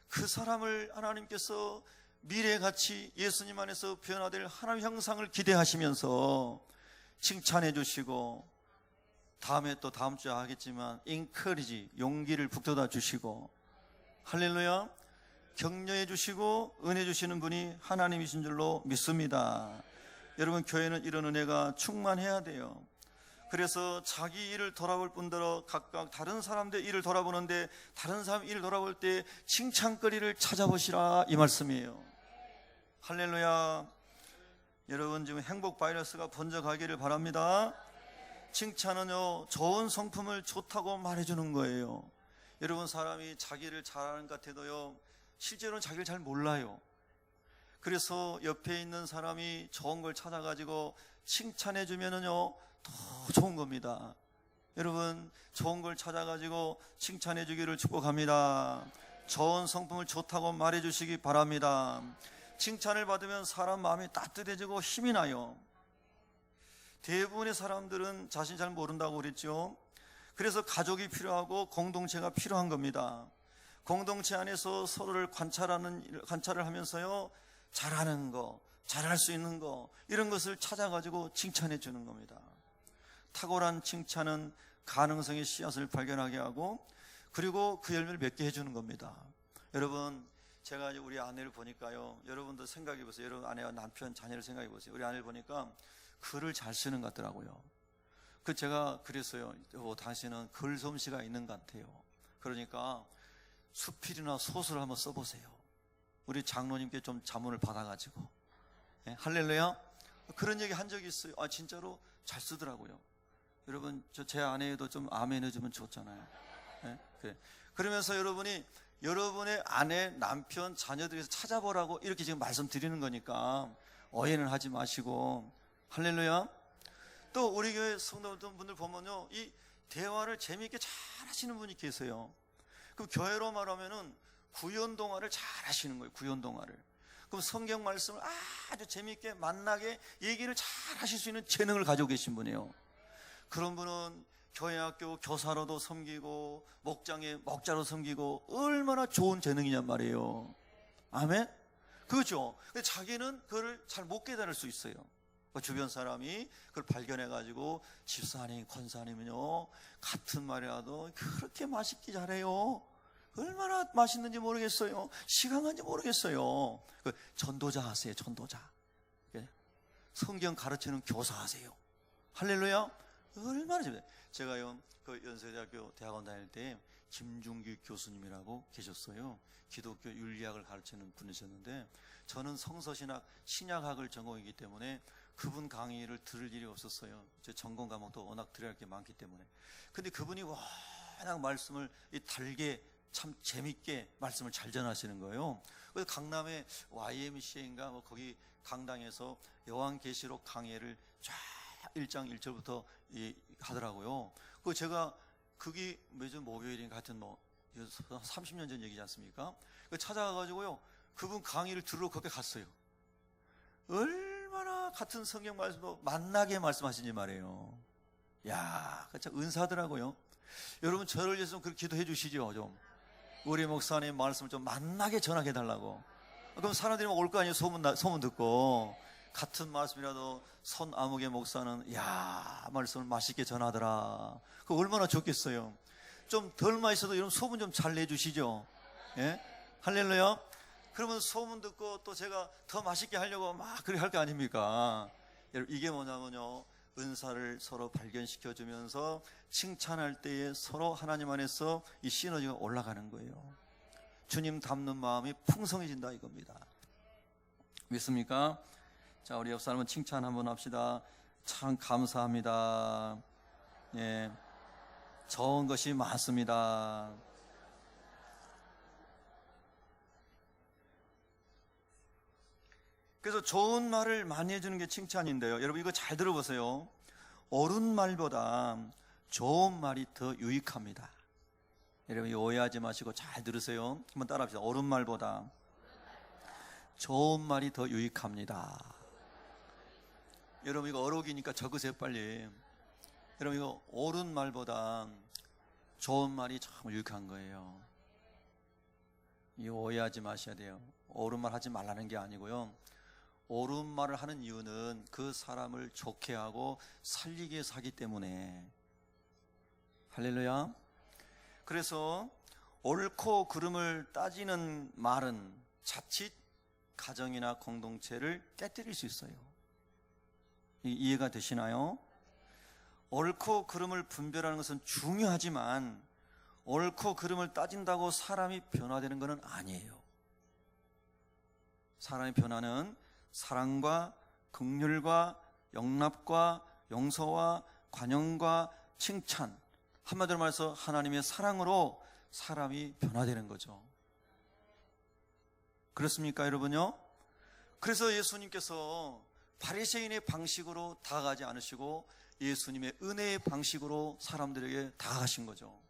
그 사람을 하나님께서 미래같이 예수님 안에서 변화될 하나님 형상을 기대하시면서 칭찬해 주시고, 다음에 또 다음 주에 하겠지만 인커리지, 용기를 북돋아 주시고, 할렐루야, 격려해 주시고 은혜 주시는 분이 하나님이신 줄로 믿습니다. 여러분, 교회는 이런 은혜가 충만해야 돼요. 그래서 자기 일을 돌아볼 뿐더러 각각 다른 사람들 일을 돌아보는데, 다른 사람 일을 돌아볼 때 칭찬거리를 찾아보시라, 이 말씀이에요. 할렐루야. 여러분, 지금 행복 바이러스가 번져가기를 바랍니다. 칭찬은요, 좋은 성품을 좋다고 말해주는 거예요. 여러분, 사람이 자기를 잘하는 것 같아도요, 실제로는 자기를 잘 몰라요. 그래서 옆에 있는 사람이 좋은 걸 찾아가지고 칭찬해 주면은요, 더 좋은 겁니다. 여러분, 좋은 걸 찾아가지고 칭찬해 주기를 축복합니다. 좋은 성품을 좋다고 말해 주시기 바랍니다. 칭찬을 받으면 사람 마음이 따뜻해지고 힘이 나요. 대부분의 사람들은 자신 잘 모른다고 그랬죠. 그래서 가족이 필요하고 공동체가 필요한 겁니다. 공동체 안에서 서로를 관찰을 하면서요, 잘하는 거, 잘할 수 있는 거, 이런 것을 찾아가지고 칭찬해 주는 겁니다. 탁월한 칭찬은 가능성의 씨앗을 발견하게 하고, 그리고 그 열매를 맺게 해주는 겁니다. 여러분, 제가 이제 우리 아내를 보니까요, 여러분도 생각해 보세요. 여러분 아내와 남편, 자녀를 생각해 보세요. 우리 아내를 보니까 글을 잘 쓰는 것 같더라고요. 그 제가 그랬어요. 당신은 글 솜씨가 있는 것 같아요. 그러니까 수필이나 소설을 한번 써보세요. 우리 장로님께 좀 자문을 받아가지고. 예? 할렐루야. 그런 얘기 한 적이 있어요. 아, 진짜로 잘 쓰더라고요. 여러분, 제 아내도 좀 아멘 해주면 좋잖아요. 예? 그래. 그러면서 여러분의 아내, 남편, 자녀들에서 찾아보라고 이렇게 지금 말씀드리는 거니까 오해는 하지 마시고. 할렐루야. 또 우리 교회 성도분들 보면요, 이 대화를 재미있게 잘 하시는 분이 계세요. 그럼 교회로 말하면은 구연동화를 잘 하시는 거예요. 구연동화를. 그럼 성경 말씀을 아주 재미있게 만나게 얘기를 잘 하실 수 있는 재능을 가지고 계신 분이에요. 그런 분은 교회 학교 교사로도 섬기고 목장에 목자로 섬기고 얼마나 좋은 재능이냔 말이에요. 아멘? 그렇죠. 근데 자기는 그걸 잘 못 깨달을 수 있어요. 주변 사람이 그걸 발견해가지고 집사님, 권사님은요 같은 말이라도 그렇게 맛있게 잘해요. 얼마나 맛있는지 모르겠어요. 시간 간지 모르겠어요. 전도자 하세요. 전도자. 성경 가르치는 교사 하세요. 할렐루야. 얼마나 재밌어요. 제가요 그 연세대학교 대학원 다닐 때 김중규 교수님이라고 계셨어요. 기독교 윤리학을 가르치는 분이셨는데 저는 성서신학, 신약학을 전공이기 때문에 그분 강의를 들을 일이 없었어요. 제 전공 과목도 워낙 들어야 할 게 많기 때문에. 근데 그분이 워낙 말씀을 달게 참 재밌게 말씀을 잘 전하시는 거예요. 그래서 강남의 YMCA인가 거기 강당에서 요한계시록 강의를 쫙 1장 1절부터 하더라고요. 그 제가 그게 매주 목요일인가 하여튼 30년 전 얘기지 않습니까? 찾아가가지고요 그분 강의를 들으러 거기 갔어요. 얼마나 같은 성경 말씀도 만나게 말씀하시는지 말이에요. 야, 참 은사더라고요. 여러분 저를 위해서 그렇게 기도해 주시죠. 좀 우리 목사님 말씀을 좀 만나게 전하게 해달라고. 그럼 사람들이 올 거 아니에요. 소문 듣고. 같은 말씀이라도 손아무개 목사는 야, 말씀을 맛있게 전하더라. 그거 얼마나 좋겠어요. 좀 덜 맛있어도 이런 소문 좀 잘 내주시죠. 예? 할렐루야. 그러면 소문 듣고 또 제가 더 맛있게 하려고 막 그렇게 할 거 아닙니까? 여러분 이게 뭐냐면요, 은사를 서로 발견시켜 주면서 칭찬할 때에 서로 하나님 안에서 이 시너지가 올라가는 거예요. 주님 닮는 마음이 풍성해진다 이겁니다. 믿습니까? 자, 우리 옆 사람은 칭찬 한번 합시다. 참 감사합니다. 예, 좋은 것이 많습니다. 그래서 좋은 말을 많이 해주는 게 칭찬인데요. 여러분 이거 잘 들어보세요. 옳은 말보다 좋은 말이 더 유익합니다. 여러분 오해하지 마시고 잘 들으세요. 한번 따라합시다. 옳은 말보다 좋은 말이 더 유익합니다. 여러분 이거 어록이니까 적으세요 빨리. 여러분 이거 옳은 말보다 좋은 말이 참 유익한 거예요. 이거 오해하지 마셔야 돼요. 옳은 말 하지 말라는 게 아니고요, 옳은 말을 하는 이유는 그 사람을 좋게 하고 살리기 위해서 하기 때문에. 할렐루야. 그래서 옳고 그름을 따지는 말은 자칫 가정이나 공동체를 깨뜨릴 수 있어요. 이해가 되시나요? 옳고 그름을 분별하는 것은 중요하지만 옳고 그름을 따진다고 사람이 변화되는 것은 아니에요. 사람의 변화는 사랑과 긍휼과 영납과 용서와 관용과 칭찬, 한마디로 말해서 하나님의 사랑으로 사람이 변화되는 거죠. 그렇습니까 여러분요? 그래서 예수님께서 바리새인의 방식으로 다가가지 않으시고 예수님의 은혜의 방식으로 사람들에게 다가가신 거죠.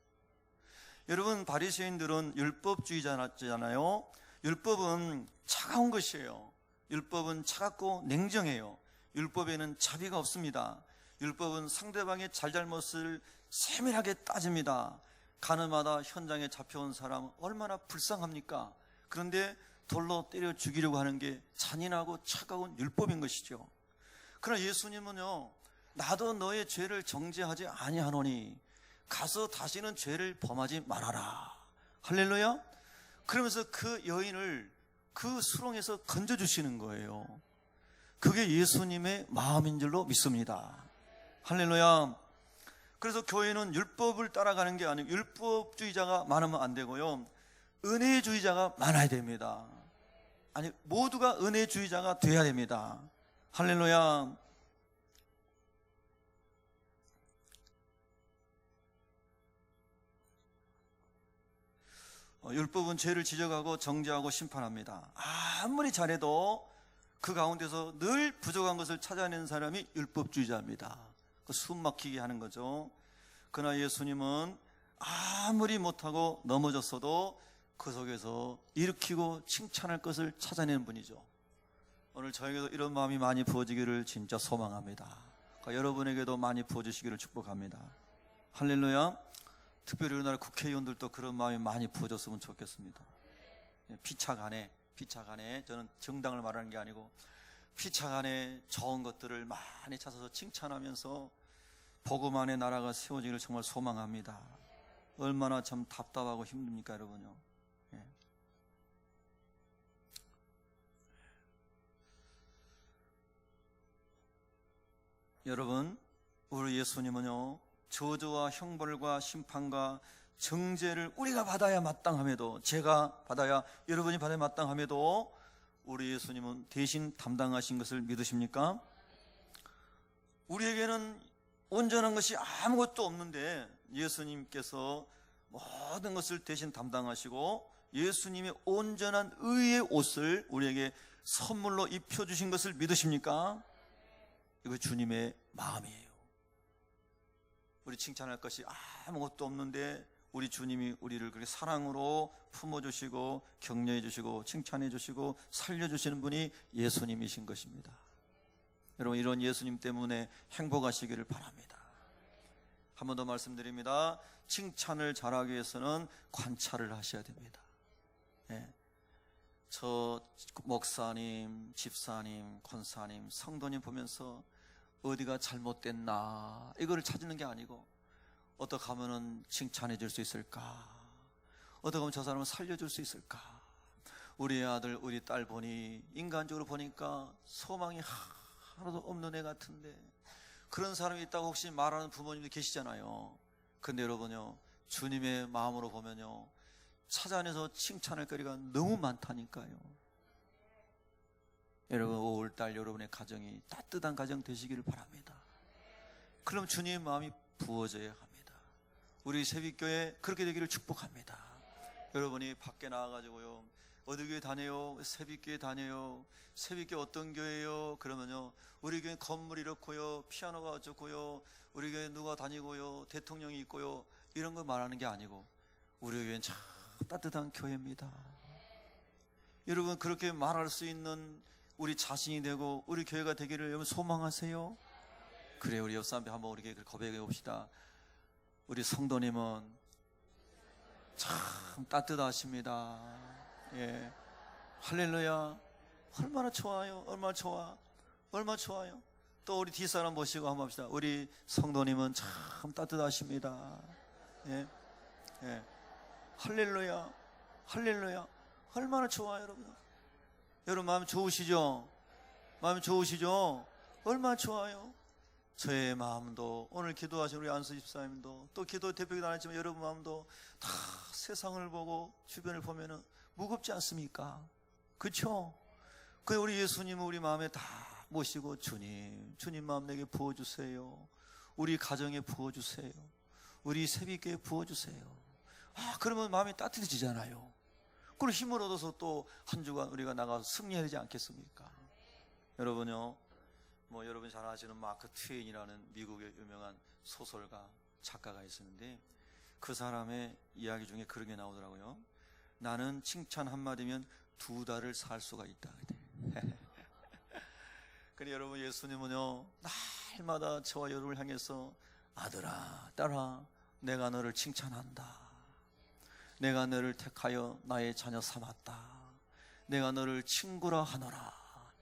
여러분 바리새인들은 율법주의자잖아요. 율법은 차가운 것이에요. 율법은 차갑고 냉정해요. 율법에는 자비가 없습니다. 율법은 상대방의 잘잘못을 세밀하게 따집니다. 가늠하다 현장에 잡혀온 사람 얼마나 불쌍합니까? 그런데 돌로 때려 죽이려고 하는 게 잔인하고 차가운 율법인 것이죠. 그러나 예수님은요, 나도 너의 죄를 정죄하지 아니하노니 가서 다시는 죄를 범하지 말아라. 할렐루야. 그러면서 그 여인을 그 수렁에서 건져주시는 거예요. 그게 예수님의 마음인 줄로 믿습니다. 할렐루야. 그래서 교회는 율법을 따라가는 게 아니고 율법주의자가 많으면 안 되고요, 은혜주의자가 많아야 됩니다. 아니, 모두가 은혜주의자가 돼야 됩니다. 할렐루야. 율법은 죄를 지적하고 정죄하고 심판합니다. 아무리 잘해도 그 가운데서 늘 부족한 것을 찾아내는 사람이 율법주의자입니다. 숨 막히게 하는 거죠. 그러나 예수님은 아무리 못하고 넘어졌어도 그 속에서 일으키고 칭찬할 것을 찾아내는 분이죠. 오늘 저에게도 이런 마음이 많이 부어지기를 진짜 소망합니다. 여러분에게도 많이 부어주시기를 축복합니다. 할렐루야. 특별히 우리나라 국회의원들도 그런 마음이 많이 부어졌으면 좋겠습니다. 피차간에 저는 정당을 말하는 게 아니고 피차간에 좋은 것들을 많이 찾아서 칭찬하면서 복음 안에 나라가 세워지기를 정말 소망합니다. 얼마나 참 답답하고 힘듭니까, 여러분요. 예. 여러분, 우리 예수님은요, 저주와 형벌과 심판과 정죄를 우리가 받아야 마땅함에도, 제가 받아야, 여러분이 받아야 마땅함에도 우리 예수님은 대신 담당하신 것을 믿으십니까? 우리에게는 온전한 것이 아무것도 없는데 예수님께서 모든 것을 대신 담당하시고 예수님의 온전한 의의 옷을 우리에게 선물로 입혀주신 것을 믿으십니까? 이거 주님의 마음이에요. 우리 칭찬할 것이 아무것도 없는데 우리 주님이 우리를 그렇게 사랑으로 품어주시고 격려해주시고 칭찬해주시고 살려주시는 분이 예수님이신 것입니다. 여러분, 이런 예수님 때문에 행복하시기를 바랍니다. 한 번 더 말씀드립니다. 칭찬을 잘하기 위해서는 관찰을 하셔야 됩니다. 예. 저 목사님, 집사님, 권사님, 성도님 보면서 어디가 잘못됐나 이거를 찾는 게 아니고 어떻게 하면 칭찬해 줄 수 있을까, 어떻게 하면 저 사람을 살려줄 수 있을까. 우리 아들 우리 딸 보니 인간적으로 보니까 소망이 하나도 없는 애 같은데, 그런 사람이 있다고 혹시 말하는 부모님도 계시잖아요. 근데 여러분요, 주님의 마음으로 보면요, 찾아내서 칭찬할 거리가 너무 많다니까요. 여러분, 5월달 여러분의 가정이 따뜻한 가정 되시기를 바랍니다. 그럼 주님의 마음이 부어져야 합니다. 우리 새빛교회 그렇게 되기를 축복합니다. 여러분이 밖에 나와가지고요, 어디 교회 다녀요? 새빛교회 다녀요. 새빛교회 어떤 교회요? 그러면요, 우리 교회 건물이 이렇고요, 피아노가 어쩌고요, 우리 교회 누가 다니고요, 대통령이 있고요, 이런 거 말하는 게 아니고 우리 교회는 참 따뜻한 교회입니다. 여러분, 그렇게 말할 수 있는 우리 자신이 되고 우리 교회가 되기를 여러분 소망하세요? 그래, 우리 옆 사람한테 한번 우리 고백해 봅시다. 우리 성도님은 참 따뜻하십니다. 예, 할렐루야. 얼마나 좋아요. 얼마나 좋아. 얼마나 좋아요. 또 우리 뒷사람 보시고 한번 합시다. 우리 성도님은 참 따뜻하십니다. 예, 예, 할렐루야. 할렐루야. 얼마나 좋아요, 여러분. 여러분 마음 좋으시죠? 마음 좋으시죠? 얼마나 좋아요. 저의 마음도, 오늘 기도하신 우리 안수 집사님도, 또 기도 대표기도 안 했지만 여러분 마음도 다 세상을 보고 주변을 보면은 무겁지 않습니까? 그렇죠? 그 우리 예수님은 우리 마음에 다 모시고 주님 마음 내게 부어주세요. 우리 가정에 부어주세요. 우리 새벽에 부어주세요. 그러면 마음이 따뜻해지잖아요. 그리고 힘을 얻어서 또 한 주간 우리가 나가서 승리해야 되지 않겠습니까? 여러분요, 뭐 여러분 잘 아시는 마크 트웨인이라는 미국의 유명한 소설가 작가가 있었는데 그 사람의 이야기 중에 그런 게 나오더라고요. 나는 칭찬 한마디면 2달을 살 수가 있다. 근데 여러분, 예수님은요, 날마다 저와 여러분을 향해서 아들아, 딸아, 내가 너를 칭찬한다. 내가 너를 택하여 나의 자녀 삼았다. 내가 너를 친구라 하노라.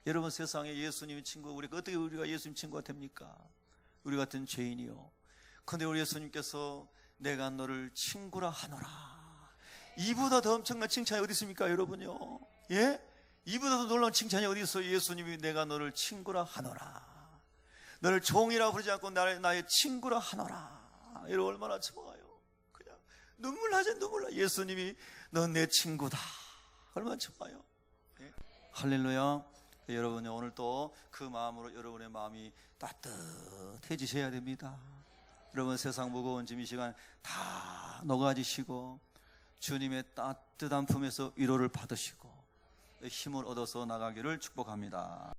여러분, 세상에 예수님이 친구, 어떻게 우리가 예수님 친구가 됩니까? 우리 같은 죄인이요. 근데 우리 예수님께서 내가 너를 친구라 하노라. 이보다 더 엄청난 칭찬이 어디 있습니까, 여러분요? 예? 이보다 더 놀라운 칭찬이 어디 있어요? 예수님이 내가 너를 친구라 하노라. 너를 종이라 부르지 않고 나의 친구라 하노라. 이러 얼마나 좋아요. 그냥 눈물 나죠, 눈물 나. 예수님이 넌 내 친구다. 얼마나 좋아요. 예? 할렐루야. 여러분, 오늘 또 그 마음으로 여러분의 마음이 따뜻해지셔야 됩니다. 여러분, 세상 무거운 짐 이 시간 다 녹아지시고 주님의 따뜻한 품에서 위로를 받으시고 힘을 얻어서 나가기를 축복합니다.